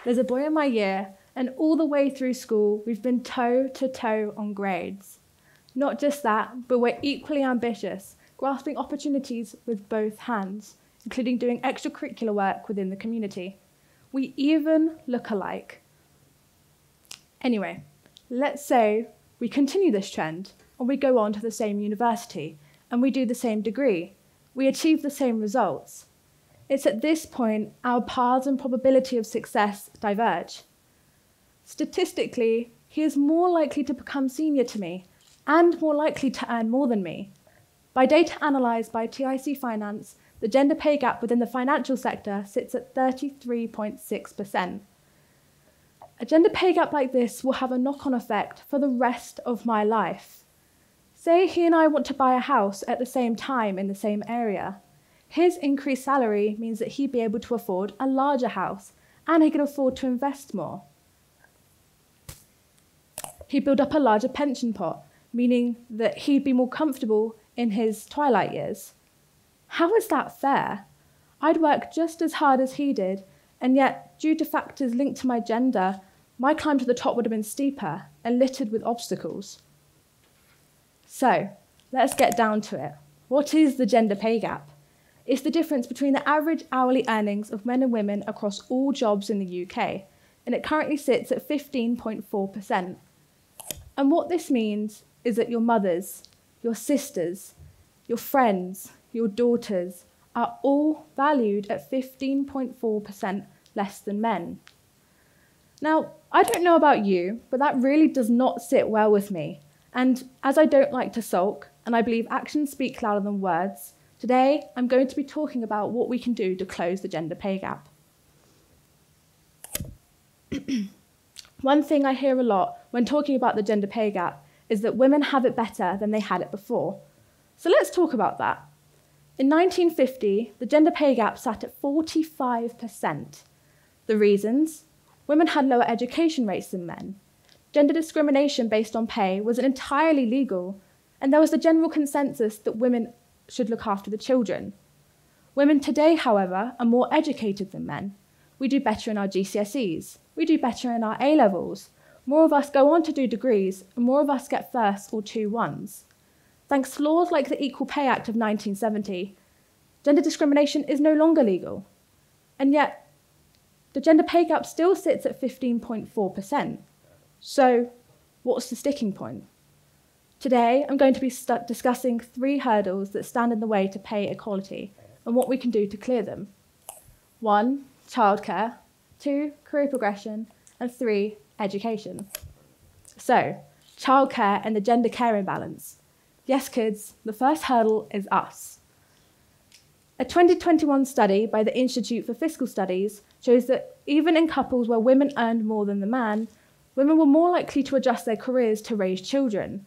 There's a boy in my year, and all the way through school, we've been toe to toe on grades. Not just that, but we're equally ambitious, grasping opportunities with both hands, including doing extracurricular work within the community. We even look alike. Anyway, let's say we continue this trend, and we go on to the same university, and we do the same degree. We achieve the same results. It's at this point our paths and probability of success diverge. Statistically, he is more likely to become senior to me and more likely to earn more than me. By data analysed by TIC Finance, the gender pay gap within the financial sector sits at 33.6%. A gender pay gap like this will have a knock-on effect for the rest of my life. Say he and I want to buy a house at the same time in the same area. His increased salary means that he'd be able to afford a larger house and he can afford to invest more. He'd build up a larger pension pot, meaning that he'd be more comfortable in his twilight years. How is that fair? I'd work just as hard as he did, and yet, due to factors linked to my gender, my climb to the top would have been steeper and littered with obstacles. So, let's get down to it. What is the gender pay gap? It's the difference between the average hourly earnings of men and women across all jobs in the UK, and it currently sits at 15.4%. And what this means is that your mothers, your sisters, your friends, your daughters are all valued at 15.4% less than men. Now, I don't know about you, but that really does not sit well with me. And as I don't like to sulk, and I believe actions speak louder than words, today I'm going to be talking about what we can do to close the gender pay gap. One thing I hear a lot when talking about the gender pay gap is that women have it better than they had it before. So let's talk about that. In 1950, the gender pay gap sat at 45%. The reasons? Women had lower education rates than men. Gender discrimination based on pay wasn't entirely legal, and there was a general consensus that women should look after the children. Women today, however, are more educated than men. We do better in our GCSEs. We do better in our A-levels. More of us go on to do degrees, and more of us get first or 2-1s. Thanks to laws like the Equal Pay Act of 1970, gender discrimination is no longer legal. And yet, the gender pay gap still sits at 15.4%. So, what's the sticking point? Today, I'm going to be discussing 3 hurdles that stand in the way to pay equality and what we can do to clear them. 1, childcare. 2, career progression. And 3, education. So, childcare and the gender care imbalance. Yes, kids, the first hurdle is us. A 2021 study by the Institute for Fiscal Studies shows that even in couples where women earned more than the man, women were more likely to adjust their careers to raise children.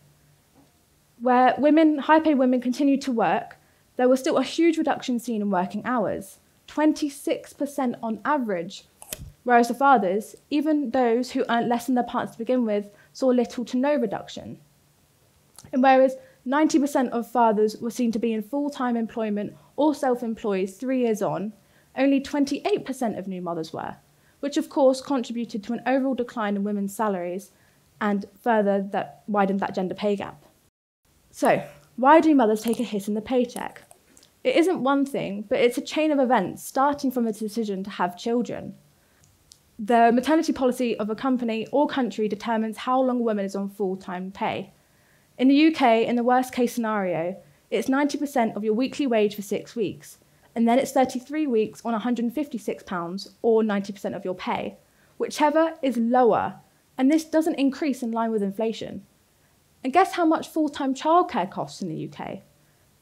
Where high-paid women continued to work, there was still a huge reduction seen in working hours, 26% on average, whereas the fathers, even those who earned less than their partners to begin with, saw little to no reduction. And whereas 90% of fathers were seen to be in full-time employment or self-employed 3 years on, only 28% of new mothers were, which of course contributed to an overall decline in women's salaries and further that widened that gender pay gap. So, why do mothers take a hit in the paycheck? It isn't one thing, but it's a chain of events starting from the decision to have children. The maternity policy of a company or country determines how long a woman is on full-time pay. In the UK, in the worst case scenario, it's 90% of your weekly wage for 6 weeks, and then it's 33 weeks on £156 or 90% of your pay, whichever is lower, and this doesn't increase in line with inflation. And guess how much full-time childcare costs in the UK?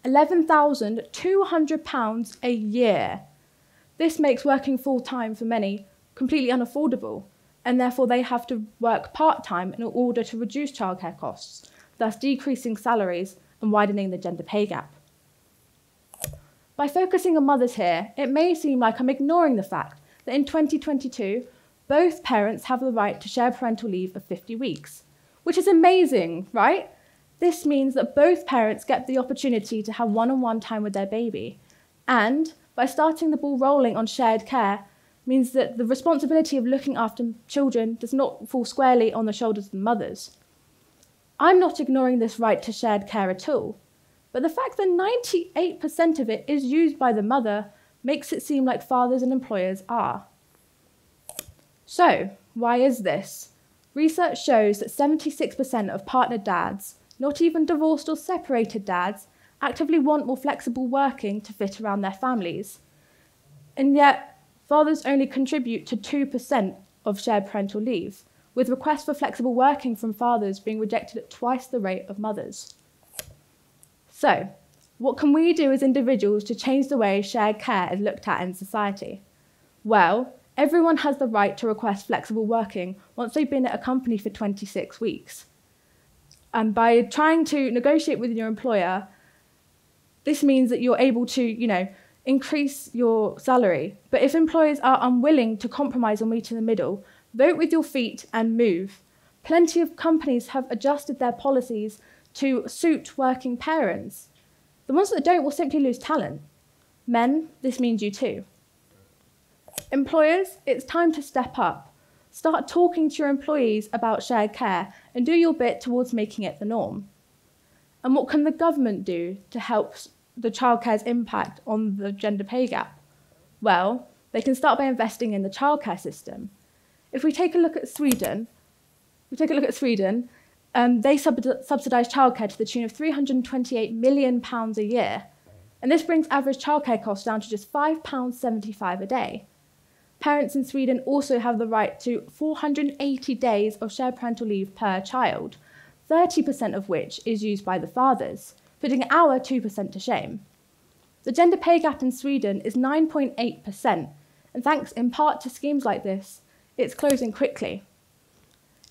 £11,200 a year. This makes working full-time for many completely unaffordable, and therefore they have to work part-time in order to reduce childcare costs, thus decreasing salaries and widening the gender pay gap. By focusing on mothers here, it may seem like I'm ignoring the fact that in 2022, both parents have the right to share parental leave of 50 weeks, which is amazing, right? This means that both parents get the opportunity to have one-on-one time with their baby. And by starting the ball rolling on shared care, means that the responsibility of looking after children does not fall squarely on the shoulders of the mothers. I'm not ignoring this right to shared care at all, but the fact that 98% of it is used by the mother makes it seem like fathers and employers are. So, why is this? Research shows that 76% of partnered dads, not even divorced or separated dads, actively want more flexible working to fit around their families. And yet, fathers only contribute to 2% of shared parental leave, with requests for flexible working from fathers being rejected at twice the rate of mothers. So, what can we do as individuals to change the way shared care is looked at in society? Well, everyone has the right to request flexible working once they've been at a company for 26 weeks. And by trying to negotiate with your employer, this means that you're able to, increase your salary. But if employers are unwilling to compromise or meet in the middle, vote with your feet and move. Plenty of companies have adjusted their policies to suit working parents. The ones that don't will simply lose talent. Men, this means you too. Employers, it's time to step up. Start talking to your employees about shared care and do your bit towards making it the norm. And what can the government do to help the childcare's impact on the gender pay gap? Well, they can start by investing in the childcare system. If we take a look at Sweden, they subsidise childcare to the tune of £328 million a year. And this brings average childcare costs down to just £5.75 a day. Parents in Sweden also have the right to 480 days of shared parental leave per child, 30% of which is used by the fathers, putting our 2% to shame. The gender pay gap in Sweden is 9.8%, and thanks in part to schemes like this, it's closing quickly.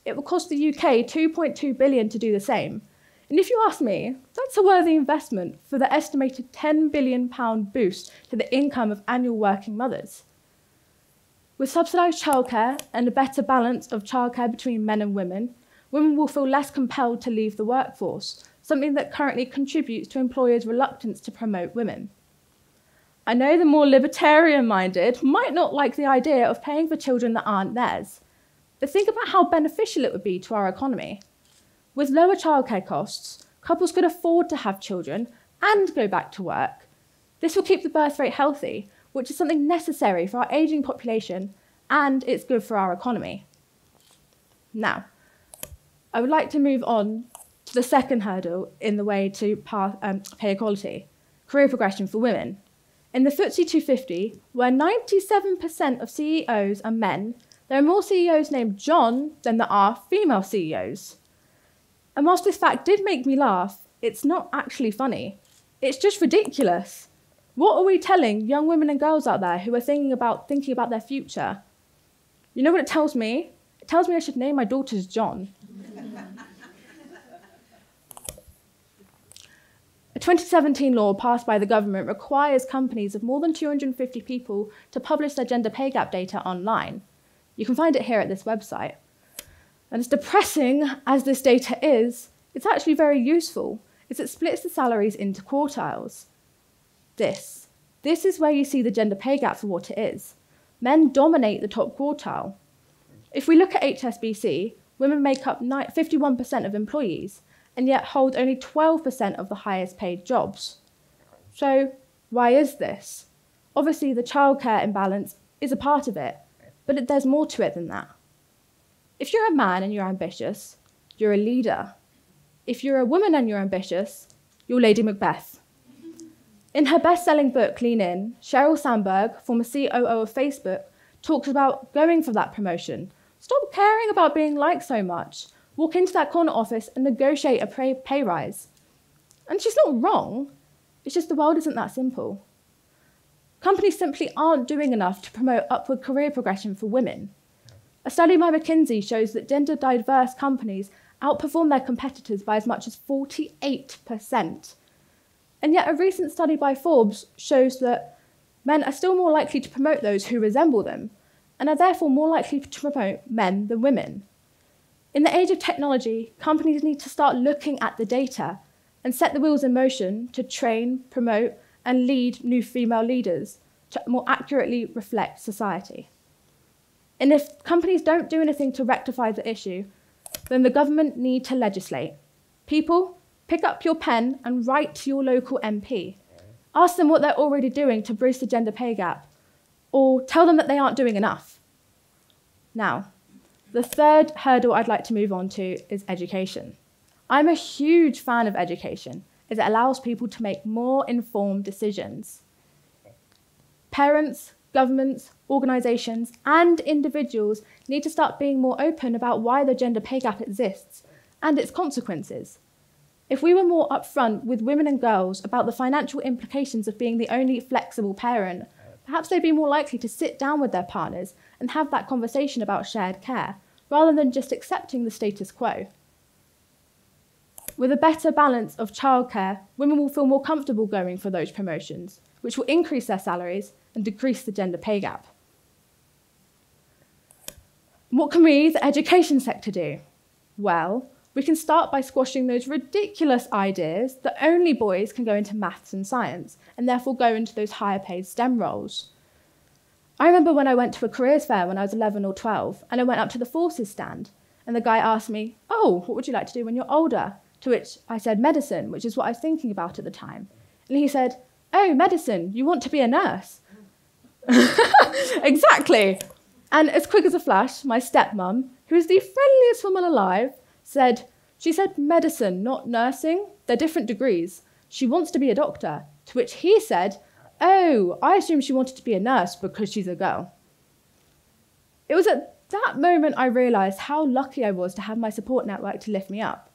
It will cost the UK £2.2 billion to do the same, and if you ask me, that's a worthy investment for the estimated £10 billion boost to the income of annual working mothers. With subsidised childcare and a better balance of childcare between men and women will feel less compelled to leave the workforce, something that currently contributes to employers' reluctance to promote women. I know the more libertarian-minded might not like the idea of paying for children that aren't theirs, but think about how beneficial it would be to our economy. With lower childcare costs, couples could afford to have children and go back to work. This will keep the birth rate healthy, which is something necessary for our ageing population, and it's good for our economy. Now, I would like to move on to the second hurdle in the way to pay equality, career progression for women. In the FTSE 250, where 97% of CEOs are men, there are more CEOs named John than there are female CEOs. And whilst this fact did make me laugh, it's not actually funny. It's just ridiculous. What are we telling young women and girls out there who are thinking about their future? You know what it tells me? It tells me I should name my daughters John. A 2017 law passed by the government requires companies of more than 250 people to publish their gender pay gap data online. You can find it here at this website. And as depressing as this data is, it's actually very useful, as it splits the salaries into quartiles. This is where you see the gender pay gap for what it is. Men dominate the top quartile. If we look at HSBC, women make up 51% of employees, and yet hold only 12% of the highest paid jobs. So why is this? Obviously, the childcare imbalance is a part of it, but there's more to it than that. If you're a man and you're ambitious, you're a leader. If you're a woman and you're ambitious, you're Lady Macbeth. In her best-selling book, Lean In, Sheryl Sandberg, former COO of Facebook, talks about going for that promotion. Stop caring about being liked so much. Walk into that corner office and negotiate a pay rise. And she's not wrong. It's just the world isn't that simple. Companies simply aren't doing enough to promote upward career progression for women. A study by McKinsey shows that gender-diverse companies outperform their competitors by as much as 48%. And yet a recent study by Forbes shows that men are still more likely to promote those who resemble them, and are therefore more likely to promote men than women. In the age of technology, companies need to start looking at the data and set the wheels in motion to train, promote, and lead new female leaders to more accurately reflect society. And if companies don't do anything to rectify the issue, then the government need to legislate. People, pick up your pen and write to your local MP. Ask them what they're already doing to bridge the gender pay gap, or tell them that they aren't doing enough. Now, the third hurdle I'd like to move on to is education. I'm a huge fan of education, as it allows people to make more informed decisions. Parents, governments, organisations, and individuals need to start being more open about why the gender pay gap exists and its consequences. If we were more upfront with women and girls about the financial implications of being the only flexible parent, perhaps they'd be more likely to sit down with their partners and have that conversation about shared care, rather than just accepting the status quo. With a better balance of childcare, women will feel more comfortable going for those promotions, which will increase their salaries and decrease the gender pay gap. What can we, the education sector, do? Well, we can start by squashing those ridiculous ideas that only boys can go into maths and science, and therefore go into those higher paid STEM roles. I remember when I went to a careers fair when I was 11 or 12, and I went up to the forces stand, and the guy asked me, "Oh, what would you like to do when you're older?" To which I said medicine, which is what I was thinking about at the time. And he said, "Oh, medicine, you want to be a nurse?" Exactly. And as quick as a flash, my stepmum, who is the friendliest woman alive, she said medicine, not nursing. They're different degrees. She wants to be a doctor. To which he said, "Oh, I assume she wanted to be a nurse because she's a girl." It was at that moment I realised how lucky I was to have my support network to lift me up.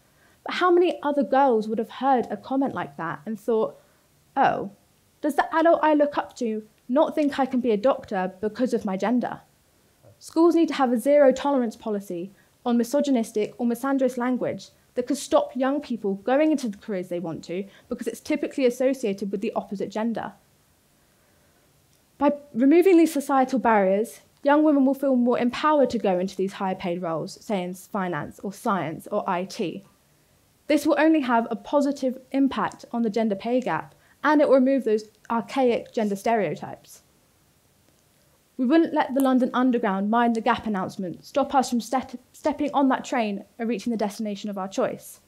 But how many other girls would have heard a comment like that and thought, "Oh, does the adult I look up to not think I can be a doctor because of my gender?" Schools need to have a zero tolerance policy on misogynistic or misandrous language that could stop young people going into the careers they want to because it's typically associated with the opposite gender. By removing these societal barriers, young women will feel more empowered to go into these higher paid roles, say in finance or science or IT. This will only have a positive impact on the gender pay gap, and it will remove those archaic gender stereotypes. We wouldn't let the London Underground Mind the Gap announcement stop us from stepping on that train and reaching the destination of our choice.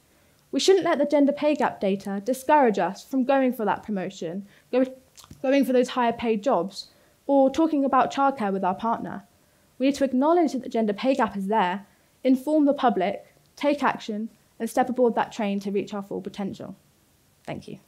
We shouldn't let the gender pay gap data discourage us from going for that promotion, going for those higher paid jobs, or talking about childcare with our partner. We need to acknowledge that the gender pay gap is there, inform the public, take action, and step aboard that train to reach our full potential. Thank you.